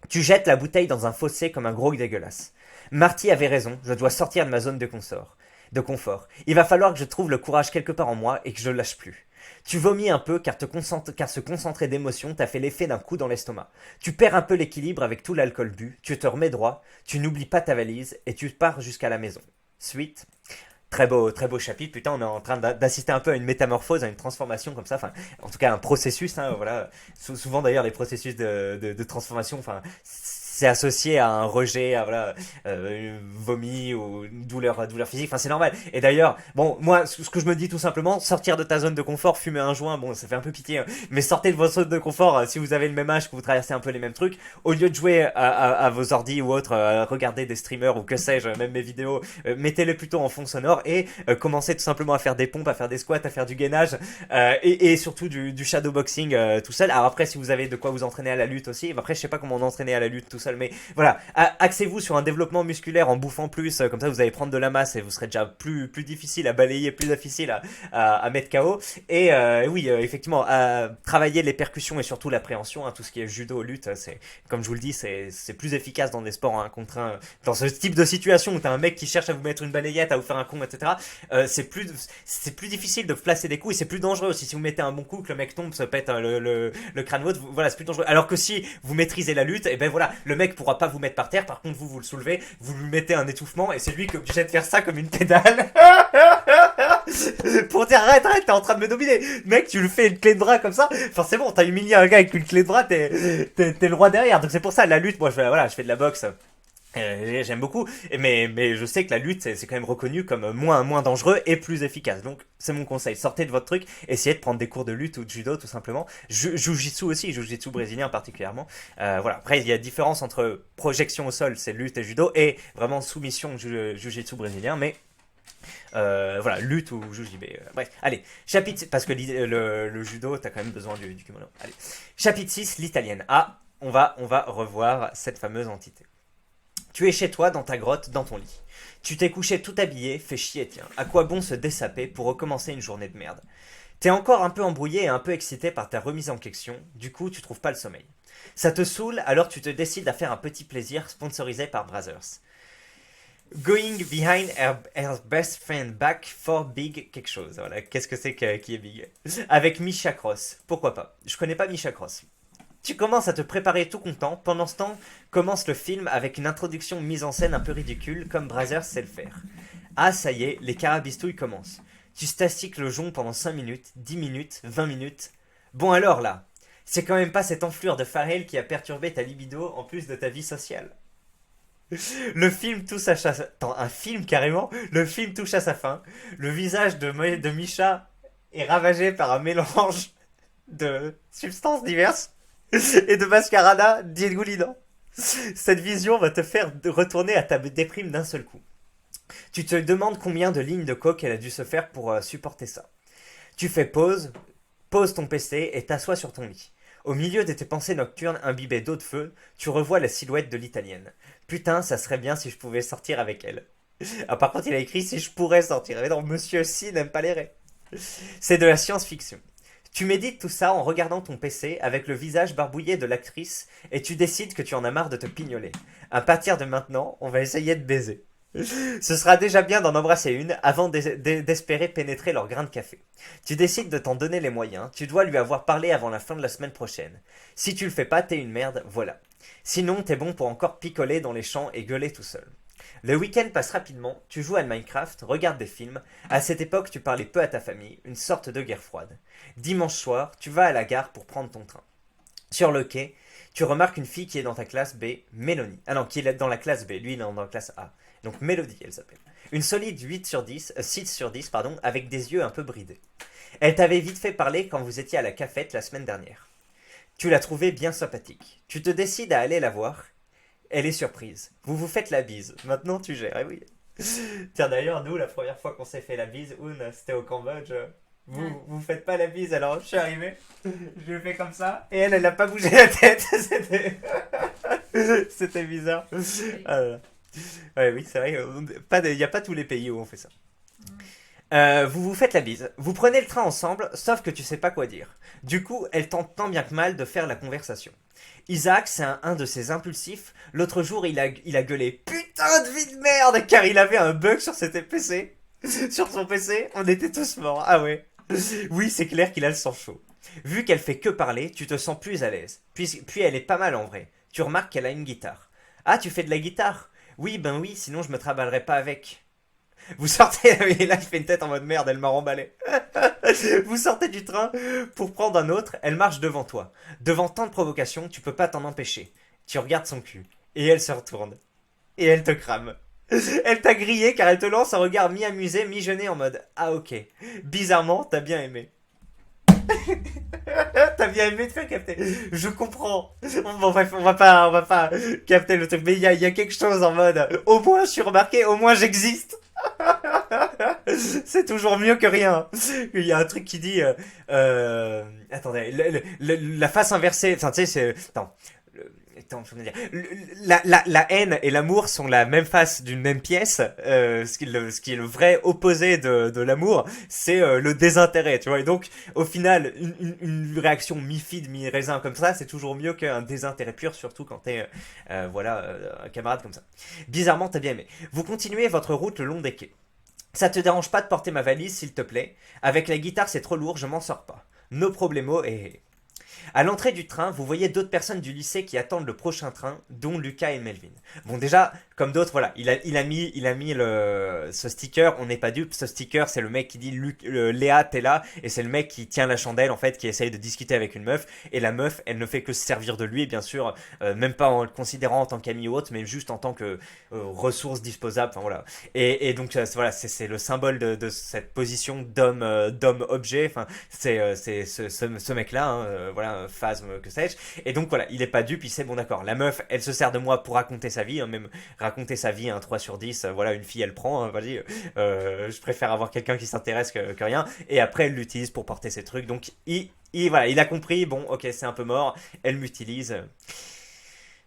Tu jettes la bouteille dans un fossé comme un gros dégueulasse. Marty avait raison, je dois sortir de ma zone de confort. Il va falloir que je trouve le courage quelque part en moi et que je lâche plus. Tu vomis un peu car se concentrer d'émotion t'a fait l'effet d'un coup dans l'estomac. Tu perds un peu l'équilibre avec tout l'alcool bu, tu te remets droit, tu n'oublies pas ta valise et tu pars jusqu'à la maison. Suite. Très beau chapitre. Putain, on est en train d'assister un peu à une métamorphose, à une transformation comme ça. Enfin, en tout cas, un processus. Hein, voilà. Souvent d'ailleurs, les processus de transformation. Enfin, c'est associé à un rejet, à voilà, vomi ou une douleur physique. Enfin, c'est normal. Et d'ailleurs, bon, moi, ce que je me dis tout simplement, sortir de ta zone de confort, fumer un joint, bon, ça fait un peu pitié, hein, mais sortez de votre zone de confort si vous avez le même âge, que vous traversez un peu les mêmes trucs. Au lieu de jouer à vos ordis ou autres, regarder des streamers ou que sais-je, même mes vidéos, mettez-les plutôt en fond sonore et commencez tout simplement à faire des pompes, à faire des squats, à faire du gainage et surtout du shadowboxing tout seul. Alors après, si vous avez de quoi vous entraîner à la lutte aussi, après, je sais pas comment on entraîner à la lutte tout seul, mais voilà, axez-vous sur un développement musculaire en bouffant plus, comme ça vous allez prendre de la masse et vous serez déjà plus difficile à balayer, plus difficile à mettre KO. Et oui, effectivement, travailler les percussions et surtout l'appréhension, hein, tout ce qui est judo, lutte, c'est, comme je vous le dis, c'est plus efficace dans des sports hein, contre un, dans ce type de situation où t'as un mec qui cherche à vous mettre une balayette, à vous faire un con, etc. C'est plus difficile de placer des coups et c'est plus dangereux aussi. Si vous mettez un bon coup, que le mec tombe, se pète le crâne ou autre, voilà, c'est plus dangereux. Alors que si vous maîtrisez la lutte, et ben voilà, le mec pourra pas vous mettre par terre, par contre vous le soulevez, vous lui mettez un étouffement et c'est lui qui est obligé de faire ça comme une pédale pour dire arrête, t'es en train de me dominer, mec, tu lui fais une clé de bras comme ça, enfin c'est bon, t'as humilié un gars avec une clé de bras, t'es le roi derrière. Donc c'est pour ça la lutte, moi je fais de la boxe. J'aime beaucoup, mais je sais que la lutte c'est quand même reconnu comme moins dangereux et plus efficace. Donc c'est mon conseil, sortez de votre truc, essayez de prendre des cours de lutte ou de judo tout simplement. Jiu-jitsu aussi, jiu-jitsu brésilien particulièrement. Voilà. Après il y a différence entre projection au sol, c'est lutte et judo, et vraiment soumission jiu-jitsu brésilien, mais voilà, lutte ou jujube. Bref, allez, chapitre, parce que le judo, t'as quand même besoin du kimono. Allez, chapitre 6, l'italienne. Ah, on va revoir cette fameuse entité. Tu es chez toi, dans ta grotte, dans ton lit. Tu t'es couché tout habillé, fait chier, tiens. À quoi bon se dessaper pour recommencer une journée de merde? T'es encore un peu embrouillé et un peu excité par ta remise en question, du coup tu trouves pas le sommeil. Ça te saoule, alors tu te décides à faire un petit plaisir sponsorisé par Brazzers. Going behind her best friend back for big quelque chose. Voilà, qu'est-ce que c'est qui est big? Avec Misha Cross. Pourquoi pas? Je connais pas Misha Cross. Tu commences à te préparer tout content. Pendant ce temps, commence le film avec une introduction mise en scène un peu ridicule, comme Brazzers sait le faire. Ah, ça y est, les carabistouilles commencent. Tu stastiques le jonc pendant 5 minutes, 10 minutes, 20 minutes. Bon alors là, c'est quand même pas cette enflure de Pharrell qui a perturbé ta libido en plus de ta vie sociale. Le film touche à sa... Attends, un film carrément. Le film touche à sa fin. Le visage de Misha est ravagé par un mélange de substances diverses et de mascarada dégoulinant. Cette vision va te faire retourner à ta déprime d'un seul coup. Tu te demandes combien de lignes de coke elle a dû se faire pour supporter ça. Tu fais pause ton PC et t'assois sur ton lit. Au milieu de tes pensées nocturnes imbibées d'eau de feu, tu revois la silhouette de l'italienne. Putain, ça serait bien si je pouvais sortir avec elle. Ah, par contre, il a écrit si je pourrais sortir. Mais non, monsieur si n'aime pas les raies. C'est de la science-fiction. Tu médites tout ça en regardant ton PC avec le visage barbouillé de l'actrice et tu décides que tu en as marre de te pignoler. À partir de maintenant, on va essayer de baiser. Ce sera déjà bien d'en embrasser une avant d'espérer pénétrer leur grain de café. Tu décides de t'en donner les moyens, tu dois lui avoir parlé avant la fin de la semaine prochaine. Si tu le fais pas, t'es une merde, voilà. Sinon, t'es bon pour encore picoler dans les champs et gueuler tout seul. Le week-end passe rapidement, tu joues à Minecraft, regardes des films. À cette époque, tu parlais peu à ta famille, une sorte de guerre froide. Dimanche soir, tu vas à la gare pour prendre ton train. Sur le quai, tu remarques une fille qui est dans ta classe B, Mélanie. Ah non, qui est dans la classe B, lui il est dans la classe A. Donc Mélodie, elle s'appelle. Une solide 6 sur 10, pardon, avec des yeux un peu bridés. Elle t'avait vite fait parler quand vous étiez à la cafette la semaine dernière. Tu l'as trouvée bien sympathique. Tu te décides à aller la voir. Elle est surprise. Vous vous faites la bise. Maintenant tu gères, eh oui. Tiens d'ailleurs, nous, la première fois qu'on s'est fait la bise, c'était au Cambodge. Vous faites pas la bise, alors je suis arrivé, je l'ai fait comme ça, et elle a pas bougé la tête. C'était bizarre. Ah, là là. Ouais, oui, c'est vrai, il n'y a pas tous les pays où on fait ça. Vous vous faites la bise. Vous prenez le train ensemble, sauf que tu sais pas quoi dire. Du coup, elle tente tant bien que mal de faire la conversation. Isaac, c'est un de ces impulsifs. L'autre jour, il a gueulé putain de vie de merde car il avait un bug sur son PC. Sur son PC, on était tous morts. Ah ouais. Oui, c'est clair qu'il a le sang chaud. Vu qu'elle fait que parler, tu te sens plus à l'aise. Puis elle est pas mal en vrai. Tu remarques qu'elle a une guitare. Ah, tu fais de la guitare? Oui, ben oui, sinon je me travaillerais pas avec. Vous sortez, et là je fais une tête en mode merde, elle m'a remballé. Vous sortez du train pour prendre un autre, elle marche devant toi. Devant tant de provocations, tu peux pas t'en empêcher. Tu regardes son cul, et elle se retourne. Et elle te crame. Elle t'a grillé car elle te lance un regard mi-amusé, mi-gêné en mode ah ok. Bizarrement, t'as bien aimé. T'as bien aimé te faire capter. Je comprends. Bon bref, on va pas capter le truc. Mais il y a quelque chose en mode au moins je suis remarqué, au moins j'existe. C'est toujours mieux que rien. Il y a un truc qui dit attendez, la face inversée, enfin tu sais c'est attends, je veux dire, la haine et l'amour sont la même face d'une même pièce. Ce qui est le vrai opposé de l'amour, c'est le désintérêt, tu vois. Et donc, au final, une réaction mi-fide, mi-raisin comme ça, c'est toujours mieux qu'un désintérêt pur, surtout quand t'es, un camarade comme ça. Bizarrement, t'as bien aimé. Vous continuez votre route le long des quais. Ça te dérange pas de porter ma valise, s'il te plaît? Avec la guitare, c'est trop lourd, je m'en sors pas. No problemo et... À l'entrée du train, vous voyez d'autres personnes du lycée qui attendent le prochain train, dont Lucas et Melvin. Bon, déjà, comme d'autres, voilà, il a mis ce sticker, on n'est pas dupe, ce sticker, c'est le mec qui dit Léa, t'es là, et c'est le mec qui tient la chandelle, en fait, qui essaye de discuter avec une meuf, et la meuf, elle ne fait que se servir de lui, bien sûr, même pas en le considérant en tant qu'ami ou autre, mais juste en tant que ressource disposable, enfin voilà. Et donc, voilà, c'est le symbole de cette position d'homme-objet, enfin, c'est ce mec-là, hein, voilà, phasme, que sais-je. Et donc voilà, il est pas dupe, il sait, bon d'accord, la meuf, elle se sert de moi pour raconter sa vie, hein, même raconter sa vie, un 3 sur 10, voilà, une fille elle prend, hein, vas-y, je préfère avoir quelqu'un qui s'intéresse que rien, et après elle l'utilise pour porter ses trucs, donc voilà, il a compris, bon ok, c'est un peu mort, elle m'utilise.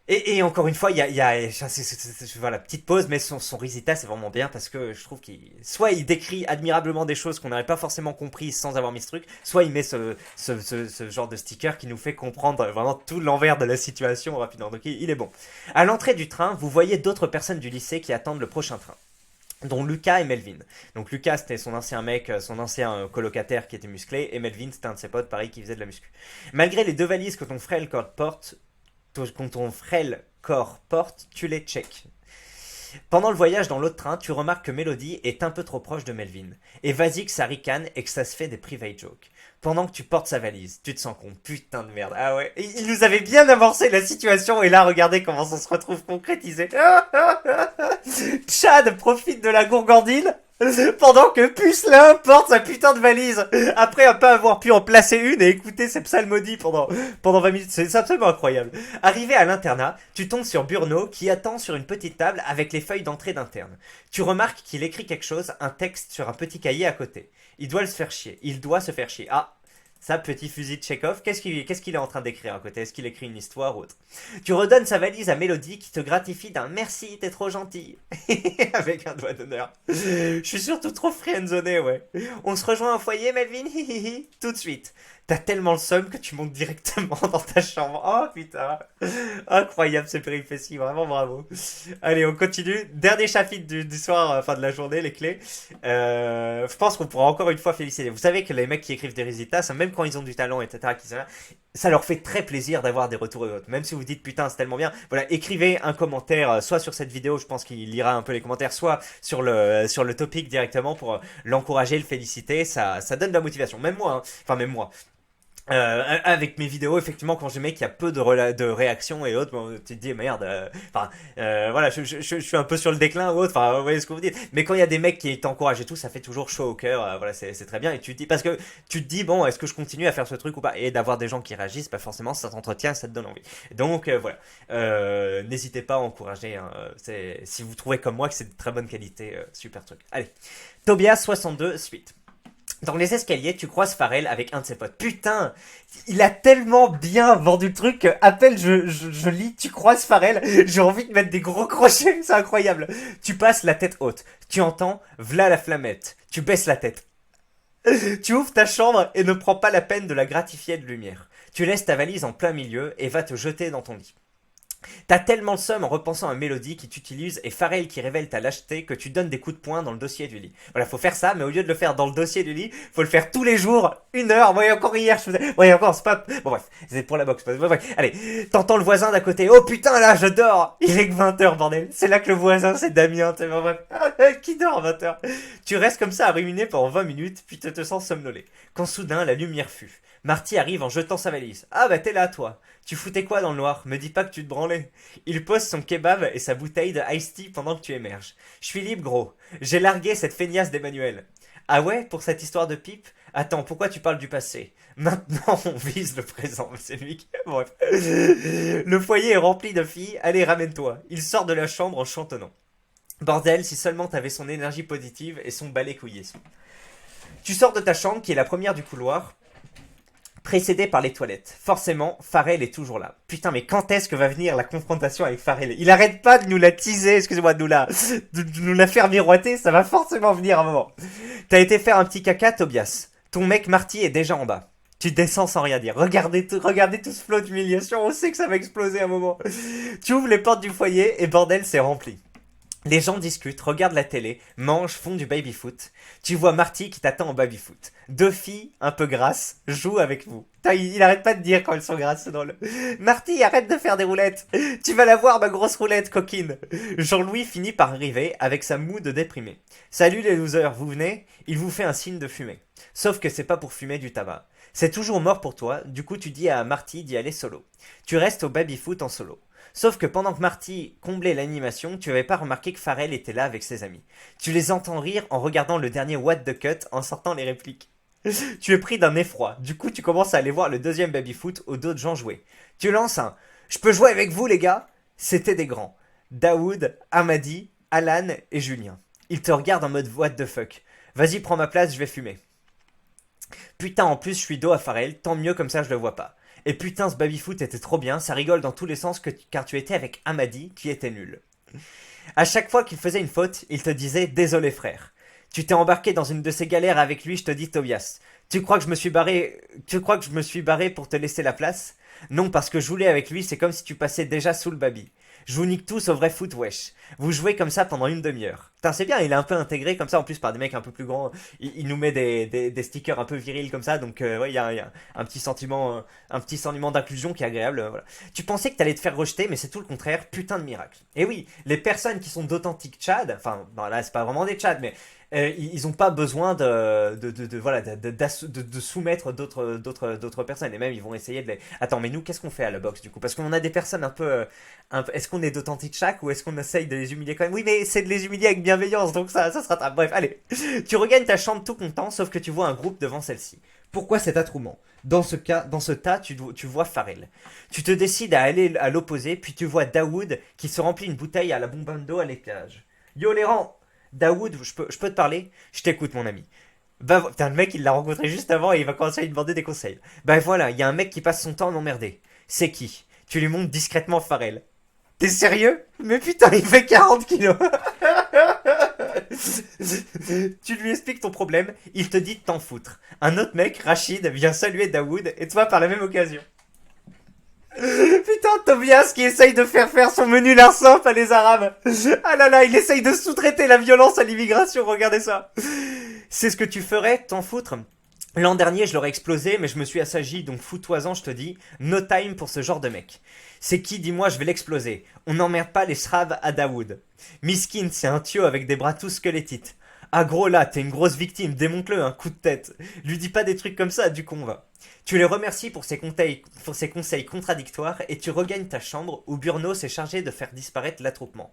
Et encore une fois, voilà, petite pause, mais son Risita, c'est vraiment bien parce que je trouve soit il décrit admirablement des choses qu'on n'aurait pas forcément compris sans avoir mis ce truc, soit il met ce genre de sticker qui nous fait comprendre vraiment tout l'envers de la situation rapidement. Donc il est bon. À l'entrée du train, vous voyez d'autres personnes du lycée qui attendent le prochain train, dont Lucas et Melvin. Donc Lucas, c'était son ancien mec, son ancien colocataire qui était musclé, et Melvin, c'était un de ses potes, pareil, qui faisait de la muscu. Malgré les 2 valises que ton frêle corps porte, quand ton frêle corps porte, tu les checks. Pendant le voyage dans l'autre train, tu remarques que Mélodie est un peu trop proche de Melvin. Et vas-y que ça ricane et que ça se fait des private jokes. Pendant que tu portes sa valise, tu te sens con. Putain de merde. Ah ouais. Et il nous avait bien avancé la situation et là, regardez comment ça se retrouve concrétisé. Chad profite de la gourgandine pendant que Pucelin porte sa putain de valise après ne pas avoir pu en placer une et écouter ses psalmodies pendant 20 minutes. C'est absolument incroyable. Arrivé à l'internat, tu tombes sur Burno qui attend sur une petite table avec les feuilles d'entrée d'interne. Tu remarques qu'il écrit quelque chose, un texte sur un petit cahier à côté. Il doit se faire chier. Ah, ça, petit fusil de Chekhov, qu'est-ce qu'il est en train d'écrire à côté? Est-ce qu'il écrit une histoire ou autre? Tu redonnes sa valise à Mélodie qui te gratifie d'un merci, t'es trop gentil. Avec un doigt d'honneur. Je suis surtout trop friendzoné, ouais. On se rejoint au foyer, Melvin? Tout de suite. T'as tellement le seum que tu montes directement dans ta chambre. Oh putain. Incroyable ces péripéties, vraiment bravo. Allez, on continue. Dernier chapitre du soir, enfin de la journée, les clés. Je pense qu'on pourra encore une fois féliciter. Vous savez que les mecs qui écrivent des résultats, même quand ils ont du talent, etc., ça leur fait très plaisir d'avoir des retours et autres. Même si vous dites putain, c'est tellement bien. Voilà, écrivez un commentaire, soit sur cette vidéo, je pense qu'il lira un peu les commentaires, soit sur le topic directement pour l'encourager, le féliciter. Ça donne de la motivation. Même moi, hein. Enfin même moi. Avec mes vidéos, effectivement, quand j'ai mec, il y a peu de réactions et autres, bon, tu te dis merde. Enfin, voilà, je suis un peu sur le déclin ou autre. Enfin, vous voyez ce que vous dites. Mais quand il y a des mecs qui t'encouragent et tout, ça fait toujours chaud au cœur. Voilà, c'est très bien. Et tu te dis parce que tu te dis bon, est-ce que je continue à faire ce truc ou pas? Et d'avoir des gens qui réagissent, bah forcément, ça t'entretient, ça te donne envie. Donc voilà, n'hésitez pas à encourager. Hein, si vous trouvez comme moi que c'est de très bonne qualité, super truc. Allez, Tobias 62 suite. Dans les escaliers, tu croises Pharrell avec un de ses potes. Putain, il a tellement bien vendu le truc que, à peine je lis, tu croises Pharrell, j'ai envie de mettre des gros crochets, c'est incroyable. Tu passes la tête haute, tu entends, v'là la flamette, tu baisses la tête. Tu ouvres ta chambre et ne prends pas la peine de la gratifier de lumière. Tu laisses ta valise en plein milieu et vas te jeter dans ton lit. T'as tellement le seum en repensant à Mélodie qui t'utilise et Pharrell qui révèle ta lâcheté que tu donnes des coups de poing dans le dossier du lit. Voilà, faut faire ça, mais au lieu de le faire dans le dossier du lit, faut le faire tous les jours, 1 heure. Moi, encore hier, je faisais. Ouais, encore, c'est pas. Bon, bref, c'est pour la boxe. Bref, allez, t'entends le voisin d'à côté. Oh putain, là, je dors. Il est que 20 h, bordel. C'est là que le voisin, c'est Damien. Bref, qui dort à 20 h? Tu restes comme ça à ruminer pendant 20 minutes, puis tu te sens somnolé. Quand soudain, la lumière fut. Marty arrive en jetant sa valise. Ah bah t'es là, toi. Tu foutais quoi dans le noir? Me dis pas que tu te branlais. Il pose son kebab et sa bouteille de iced tea pendant que tu émerges. Je suis libre, gros. J'ai largué cette feignasse d'Emmanuel. Ah ouais, pour cette histoire de pipe? Attends, pourquoi tu parles du passé? Maintenant, on vise le présent. C'est lui qui... Bref. Le foyer est rempli de filles. Allez, ramène-toi. Il sort de la chambre en chantonnant. Bordel, si seulement t'avais son énergie positive et son balai couillé. Tu sors de ta chambre, qui est la première du couloir, précédé par les toilettes. Forcément, Pharrell est toujours là. Putain, mais quand est-ce que va venir la confrontation avec Pharrell? Il arrête pas de nous la teaser, excusez-moi, de nous la faire miroiter, ça va forcément venir un moment. T'as été faire un petit caca, Tobias. Ton mec Marty est déjà en bas. Tu descends sans rien dire. Regardez tout ce flot d'humiliation, on sait que ça va exploser un moment. Tu ouvres les portes du foyer et bordel, c'est rempli. Les gens discutent, regardent la télé, mangent, font du baby-foot. Tu vois Marty qui t'attend en baby-foot. 2 filles, un peu grasses, jouent avec vous. Putain, il arrête pas de dire quand elles sont grasses, c'est drôle. Marty, arrête de faire des roulettes. Tu vas la voir, ma grosse roulette, coquine. Jean-Louis finit par arriver avec sa moue de déprimé. Salut les losers, vous venez? Il vous fait un signe de fumer. Sauf que c'est pas pour fumer du tabac. C'est toujours mort pour toi, du coup tu dis à Marty d'y aller solo. Tu restes au baby-foot en solo. Sauf que pendant que Marty comblait l'animation, tu avais pas remarqué que Pharrell était là avec ses amis. Tu les entends rire en regardant le dernier What the Cut en sortant les répliques. Tu es pris d'un effroi, du coup tu commences à aller voir le deuxième baby-foot où d'autres gens jouaient. Tu lances un « Je peux jouer avec vous les gars ?» C'était des grands. Daoud, Hamadi, Alan et Julien. Ils te regardent en mode « What the fuck ?» Vas-y prends ma place, je vais fumer. Putain en plus je suis dos à Pharrell, tant mieux comme ça je le vois pas. Et putain, ce baby-foot était trop bien, ça rigole dans tous les sens car tu étais avec Hamadi qui était nul. À chaque fois qu'il faisait une faute, il te disait « Désolé frère ». Tu t'es embarqué dans une de ces galères avec lui, je te dis Tobias. Tu crois que je me suis barré pour te laisser la place? Non, parce que jouer avec lui, c'est comme si tu passais déjà sous le baby. Je vous nique tous au vrai foot, wesh. Vous jouez comme ça pendant une demi-heure. Putain, c'est bien, il est un peu intégré comme ça, en plus par des mecs un peu plus grands. Il nous met des stickers un peu virils comme ça, donc ouais, il y a un petit sentiment d'inclusion qui est agréable. Voilà. Tu pensais que t'allais te faire rejeter, mais c'est tout le contraire, putain de miracle. Et oui, les personnes qui sont d'authentiques Tchad, enfin, non, là c'est pas vraiment des Tchad, mais ils ont pas besoin de soumettre d'autres personnes, et même ils vont essayer de les... Attends, mais nous, qu'est-ce qu'on fait à la boxe du coup? Parce qu'on a des personnes un peu... Est-ce qu'on est d'authentique chaque ou est-ce qu'on essaye de les humilier quand même? Oui, mais c'est de les humilier avec bienveillance, donc ça sera... Bref, allez. Tu regagnes ta chambre tout content, sauf que tu vois un groupe devant celle-ci. Pourquoi cet attroupement? Dans ce tas, tu vois Pharrell. Tu te décides à aller à l'opposé, puis tu vois Daoud qui se remplit une bouteille à la bombando à l'étage. Yo les rangs! Daoud, je peux te parler? Je t'écoute mon ami. Bah, putain, le mec il l'a rencontré juste avant et il va commencer à lui demander des conseils. Bah voilà, il y a un mec qui passe son temps à m'emmerder. C'est qui? Tu lui montres discrètement Pharrell. T'es sérieux? Mais putain, il fait 40 kilos. Tu lui expliques ton problème, il te dit de t'en foutre. Un autre mec, Rachid, vient saluer Daoud et toi par la même occasion. Putain, Tobias qui essaye de faire son menu larcin à les Arabes. Ah là là, il essaye de sous-traiter la violence à l'immigration, regardez ça. C'est ce que tu ferais, t'en foutre? L'an dernier, je l'aurais explosé, mais je me suis assagi, donc fous-toi-en, je te dis. No time pour ce genre de mec. C'est qui, dis-moi, je vais l'exploser. On n'emmerde pas les Shrabs à Daoud. Miskin, c'est un tuyau avec des bras tout squelettites. Ah gros là, t'es une grosse victime, démonte-le, un coup de tête. Lui dis pas des trucs comme ça, du con va. Tu les remercies pour ses conseils contradictoires et tu regagnes ta chambre où Burno s'est chargé de faire disparaître l'attroupement.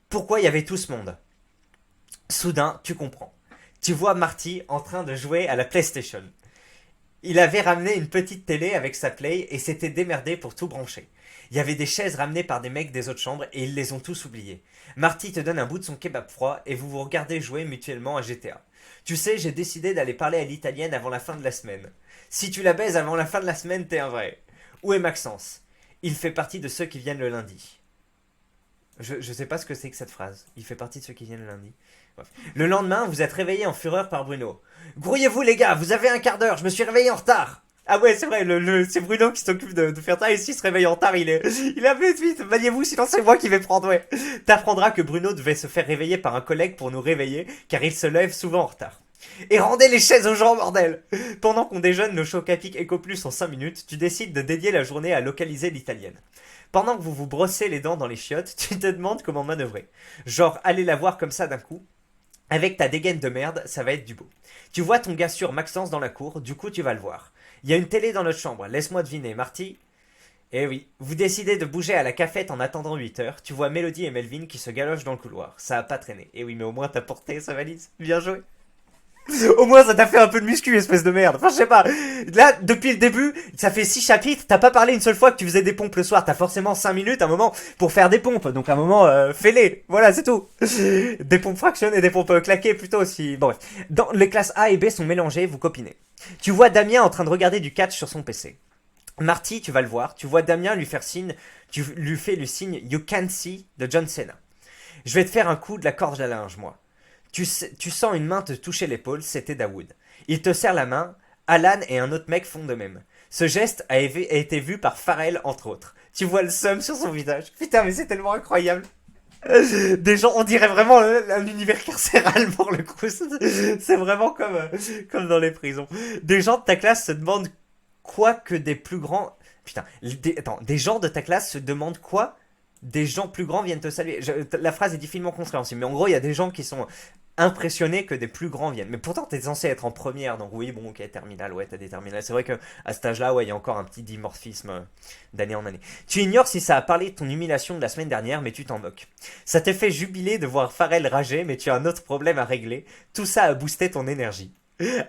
Pourquoi il y avait tout ce monde? Soudain, tu comprends. Tu vois Marty en train de jouer à la PlayStation. Il avait ramené une petite télé avec sa Play et s'était démerdé pour tout brancher. Il y avait des chaises ramenées par des mecs des autres chambres et ils les ont tous oubliées. Marty te donne un bout de son kebab froid et vous vous regardez jouer mutuellement à GTA. Tu sais, j'ai décidé d'aller parler à l'italienne avant la fin de la semaine. Si tu la baises avant la fin de la semaine, t'es un vrai. Où est Maxence? Il fait partie de ceux qui viennent le lundi. Je sais pas ce que c'est que cette phrase. Il fait partie de ceux qui viennent le lundi. Bref. Le lendemain, vous êtes réveillé en fureur par Bruno. Grouillez-vous les gars, vous avez un quart d'heure, je me suis réveillé en retard. Ah ouais, c'est vrai, c'est Bruno qui s'occupe de faire ça, et s'il se réveille en retard, il a vite, maniez-vous, sinon c'est moi qui vais prendre, ouais. T'apprendras que Bruno devait se faire réveiller par un collègue pour nous réveiller, car il se lève souvent en retard. Et rendez les chaises aux gens, bordel! Pendant qu'on déjeune le choc à pic Eco Plus en 5 minutes, tu décides de dédier la journée à localiser l'italienne. Pendant que vous vous brossez les dents dans les chiottes, tu te demandes comment manœuvrer. Genre, aller la voir comme ça d'un coup. Avec ta dégaine de merde, ça va être du beau. Tu vois ton gars sûr Maxence dans la cour, du coup tu vas le voir. Il y a une télé dans notre chambre, laisse-moi deviner, Marty. Eh oui, vous décidez de bouger à la cafette en attendant 8 heures, tu vois Mélodie et Melvin qui se galochent dans le couloir. Ça a pas traîné. Eh oui, mais au moins t'as porté sa valise. Bien joué. Au moins ça t'a fait un peu de muscu, espèce de merde. Enfin je sais pas. Là, depuis le début, ça fait 6 chapitres, t'as pas parlé une seule fois que tu faisais des pompes le soir. T'as forcément 5 minutes, un moment, pour faire des pompes. Donc un moment, fais-les. Voilà, c'est tout. Des pompes fractionnées et des pompes claquées plutôt aussi. Bon bref. Dans les classes A et B sont mélangées, vous copinez. Tu vois Damien en train de regarder du catch sur son PC. Marty, tu vas le voir. Tu vois Damien lui faire signe. Tu lui fais le signe You Can See de John Cena. Je vais te faire un coup de la corde à linge, moi. Tu sens une main te toucher l'épaule, c'était Dawood. Il te serre la main, Alan et un autre mec font de même. Ce geste a été vu par Pharrell, entre autres. Tu vois le seum sur son visage. Putain, mais c'est tellement incroyable. Des gens, on dirait vraiment un univers carcéral pour le coup. C'est vraiment comme dans les prisons. Des gens de ta classe se demandent quoi que des plus grands... Putain, des gens de ta classe se demandent quoi? Des gens plus grands viennent te saluer. La phrase est difficilement compréhensible, mais en gros, il y a des gens qui sont impressionné que des plus grands viennent. Mais pourtant, t'es censé être en première, donc oui, bon, ok, terminale, ouais, t'as des terminales. C'est vrai que à cet âge-là, ouais, il y a encore un petit dimorphisme d'année en année. Tu ignores si ça a parlé de ton humiliation de la semaine dernière, mais tu t'en moques. Ça te fait jubiler de voir Pharrell rager, mais tu as un autre problème à régler. Tout ça a boosté ton énergie.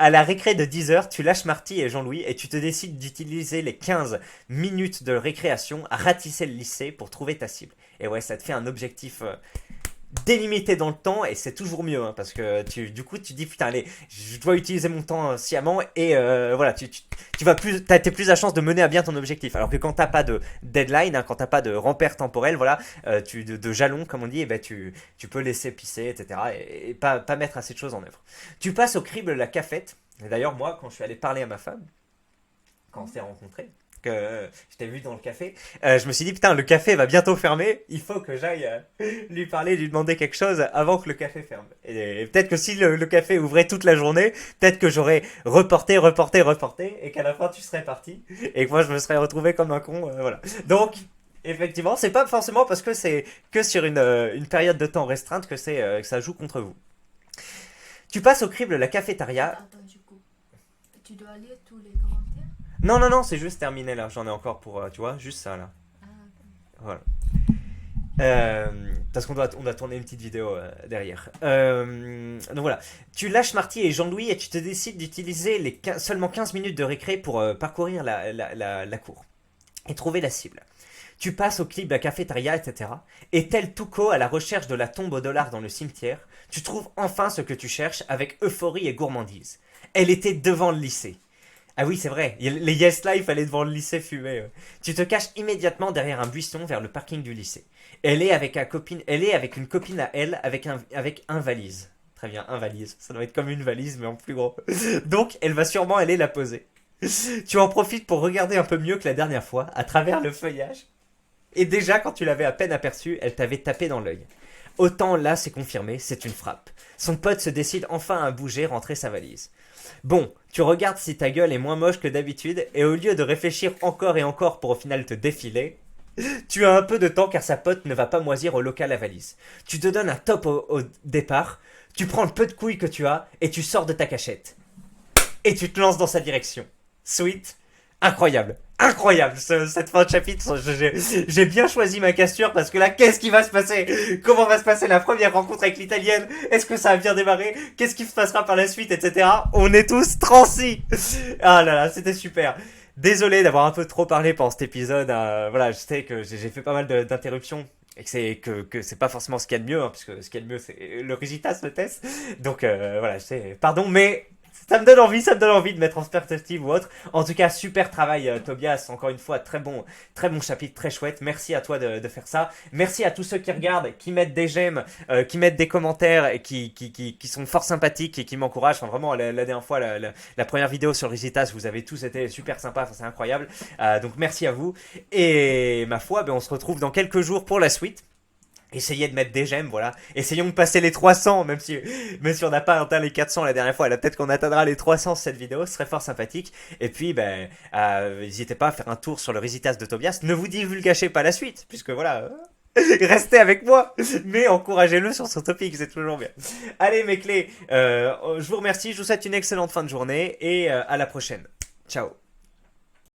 À la récré de 10 heures, tu lâches Marty et Jean-Louis et tu te décides d'utiliser les 15 minutes de récréation à ratisser le lycée pour trouver ta cible. Et ouais, ça te fait un objectif délimité dans le temps et c'est toujours mieux hein, parce que du coup tu dis putain allez je dois utiliser mon temps sciemment et voilà tu vas plus t'as plus la chance de mener à bien ton objectif alors que quand t'as pas de deadline hein, quand t'as pas de repère temporel voilà de jalon comme on dit et ben tu peux laisser pisser etc et pas mettre assez de choses en œuvre. Tu passes au crible la cafette et d'ailleurs moi quand je suis allé parler à ma femme quand on s'est rencontrés que je t'ai vu dans le café, je me suis dit putain le café va bientôt fermer, il faut que j'aille lui parler, lui demander quelque chose avant que le café ferme. Et peut-être que si le café ouvrait toute la journée, peut-être que j'aurais reporté et qu'à la fin tu serais parti et que moi je me serais retrouvé comme un con, voilà. Donc effectivement, c'est pas forcément parce que c'est que sur une période de temps restreinte que que ça joue contre vous. Tu passes au crible la cafétéria. Attends, du coup, tu dois lire tous les commentaires. Non, c'est juste terminé là. J'en ai encore pour, tu vois, juste ça là. Ah, ok. Voilà. Parce qu'on doit tourner une petite vidéo derrière. Donc voilà. Tu lâches Marty et Jean-Louis et tu te décides d'utiliser seulement 15 minutes de récré pour parcourir la cour et trouver la cible. Tu passes au clip de la cafétéria, etc. Et tel Tuco à la recherche de la tombe au dollar dans le cimetière, tu trouves enfin ce que tu cherches avec euphorie et gourmandise. Elle était devant le lycée. Ah oui, c'est vrai, les Yes Life allaient devant le lycée fumer. Tu te caches immédiatement derrière un buisson vers le parking du lycée. Elle est avec une copine à elle avec un valise. Très bien, un valise. Ça doit être comme une valise, mais en plus gros. Donc, elle va sûrement aller la poser. Tu en profites pour regarder un peu mieux que la dernière fois, à travers le feuillage. Et déjà, quand tu l'avais à peine aperçue, elle t'avait tapé dans l'œil. Autant là, c'est confirmé, c'est une frappe. Son pote se décide enfin à bouger, rentrer sa valise. Bon, tu regardes si ta gueule est moins moche que d'habitude, et au lieu de réfléchir encore et encore pour au final te défiler, Tu as un peu de temps car sa pote ne va pas moisir au local à valise. Tu te donnes un top au départ, tu prends le peu de couilles que tu as et tu sors de ta cachette. Et tu te lances dans sa direction. Sweet, incroyable. Incroyable cette fin de chapitre. J'ai bien choisi ma cassure parce que là, qu'est-ce qui va se passer? Comment va se passer la première rencontre avec l'italienne? Est-ce que ça a bien démarré? Qu'est-ce qui se passera par la suite, etc. On est tous transis. Ah là là, c'était super. Désolé d'avoir un peu trop parlé pendant cet épisode. Voilà, je sais que j'ai fait pas mal d'interruptions. Et que c'est pas forcément ce qu'il y a de mieux, hein, puisque ce qu'il y a de mieux, c'est le résultat, le test. Donc voilà, je sais, pardon, mais ça me donne envie de mettre en perspective ou autre. En tout cas, super travail, Tobias. Encore une fois, très bon chapitre, très chouette. Merci à toi de faire ça. Merci à tous ceux qui regardent, qui mettent des j'aime, qui mettent des commentaires et qui sont fort sympathiques et qui m'encouragent. Enfin, vraiment, la dernière fois, la première vidéo sur Rigitas, vous avez tous été super sympas. Enfin, c'est incroyable. Donc, merci à vous. Et ma foi, ben, on se retrouve dans quelques jours pour la suite. Essayez de mettre des j'aime, voilà. Essayons de passer les 300, même si on n'a pas atteint les 400 la dernière fois. Là, peut-être qu'on atteindra les 300 sur cette vidéo, ce serait fort sympathique. Et puis, ben, n'hésitez pas à faire un tour sur le Résitas de Tobias. Ne vous divulgachez pas la suite, puisque voilà, restez avec moi, mais encouragez-le sur son topic, c'est toujours bien. Allez, mes clés, je vous remercie, je vous souhaite une excellente fin de journée et à la prochaine. Ciao.